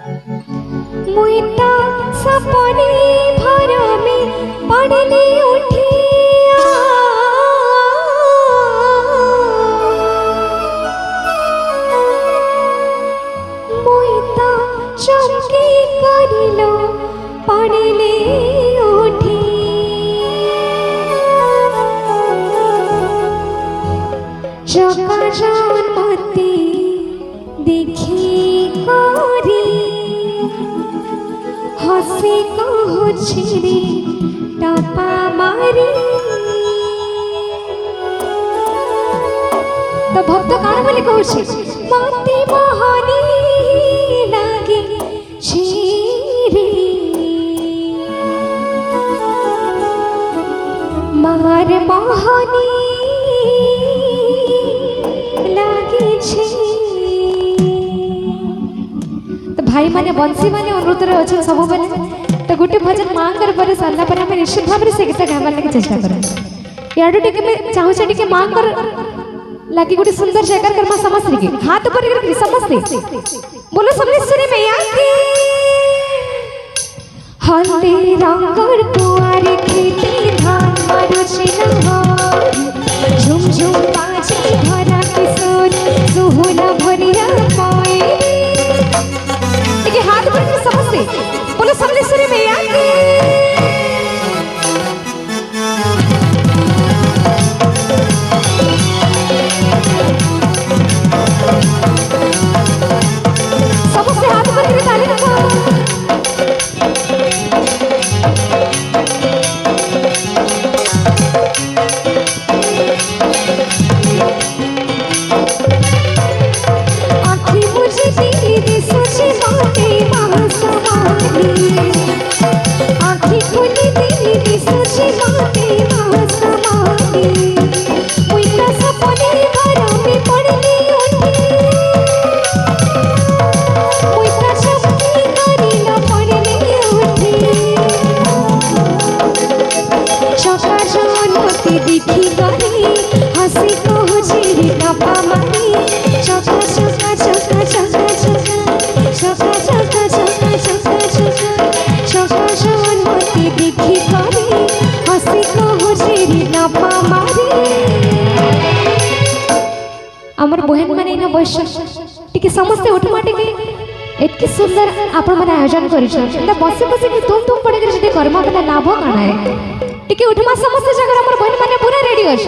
मुई तो सपने भर में पड़ली उठिया मुई तो चमकी करिलो पड़ली उठी चका जनमती देखी करी हसी कहूँ रे टपा मारी। तो भक्त कान बोली कहूँ मते मोहनी लागे रे मार मोहनी लागे तो भाई माने बंसी माने अनुरोध रे अच्छा सब बेले तो गोटे भजन मां कर पर सरला पर हम निश्चित भाव रे से गीत गावा लागि चेष्टा करू याडू टिके में चाहू छ टिके मां कर लागि गोटे सुंदर जयकार कर मां समस्त के हाथ ऊपर कर समस्त बोलो समलेश्वरी मैया की हल्दी रंगर कुआरी खेती धान मारो छिना झुम झुम बाजे भरा किशोर सुहुला भरिया पाए हाथ पर समझते बोलो समलेश्वरी मैया की समझते हाथ पर ताली रखो आमर बहन माने इन बस टिके समस्ते उठमा टिके एतकी सुंदर आपण माने आयोजन करिछ एटा बसे बसे कि तुम पड़े कर जदि कर्म बला लाभ काना है टिके उठमा समस्त जगह आमर बहन माने पूरा रेडी अछ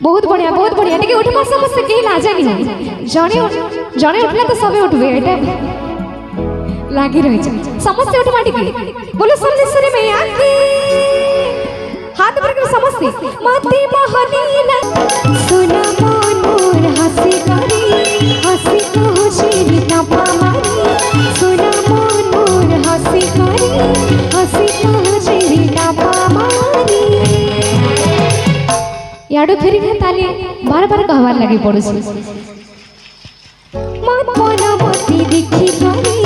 बहुत बढ़िया टिके उठमा समस्त के लाजा नहीं जणे जणे उठला तो सबे उठबे एटा लागी रही छ समस्त उठमा टिके बोलो समलेश्वरी मैया की हाथ पर कर समस्ते मते मोहनीला सुना मन मोर हसी करी हसी कहूँ रे टपा मारी सुना मन मोर हसी करी हसी कहूँ रे टपा मारी याडो फेरी के ताली बार बार कहवार लगी पड़ोसी मत मन मती देखी करी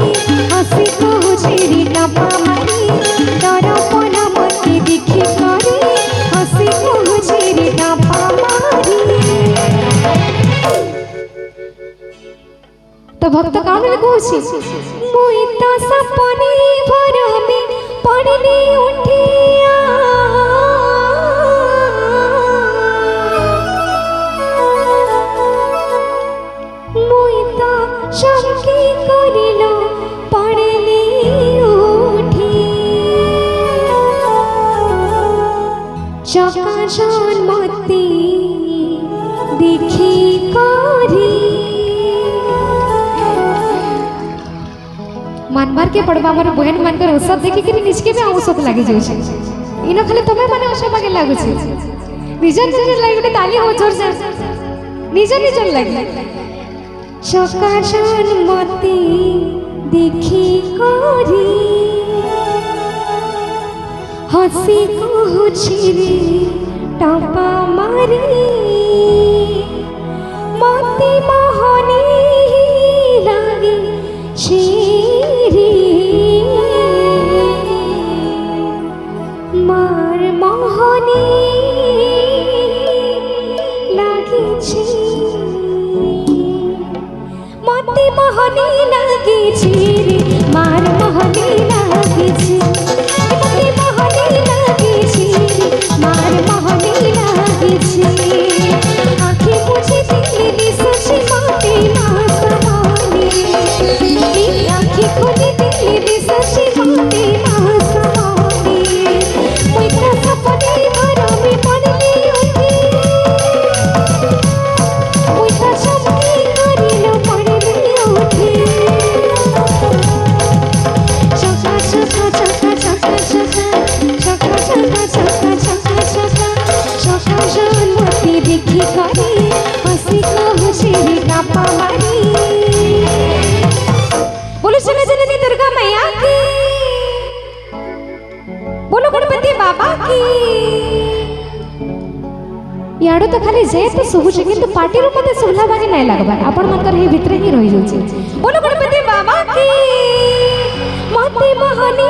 हसी कहूँ रे टपा मारी दरपन मती देखी करी हसी कहूँ रे टपा मारी। तो भक्त कान में कहूँ मुई तो सपने भर में पड़ली उठिया मुई तो चमकी करिलो पड़ली उठी चका जनमती देखी करी मानबार के पड़बा हमर बहन मानकर औसत देखि कि निजके में औसत लागि जाय छै इनो खाली तमे माने औसत बागे लागु छै निजन लागि गोटे ताली हो जोर से निजन लागि चका जनमती देखी करी हसी कहूँ रे टपा मारी मते मोहनी लागे रे मार मोहनी लागे मते मोहनी मोहनी लागे रे मार मोहनी लागे मते मोहनी लागे रे मार मोहनी लागे आँखें मुझे दिल सची माते मासमाने आँखें खोले दिल सची माते मासमाने मुइता सपने भरा में पड़ली उठी मुइता चमकी करिलो पड़ली उठी चका चका चका चका चका चका चका चका चका चका जान मोती देखी करी हंसी को मुझे ना पावारी बोलो चले चले दुर्गा मैया की बोलो गणपति बाबा की याडो तो खाली जे तो सुबुचे किंतु पार्टी रूप में सुहला बानी नहीं लगबार आपण मनकर हे भितरे ही रही जाउची बोलो गणपति बाबा की मते मोहनी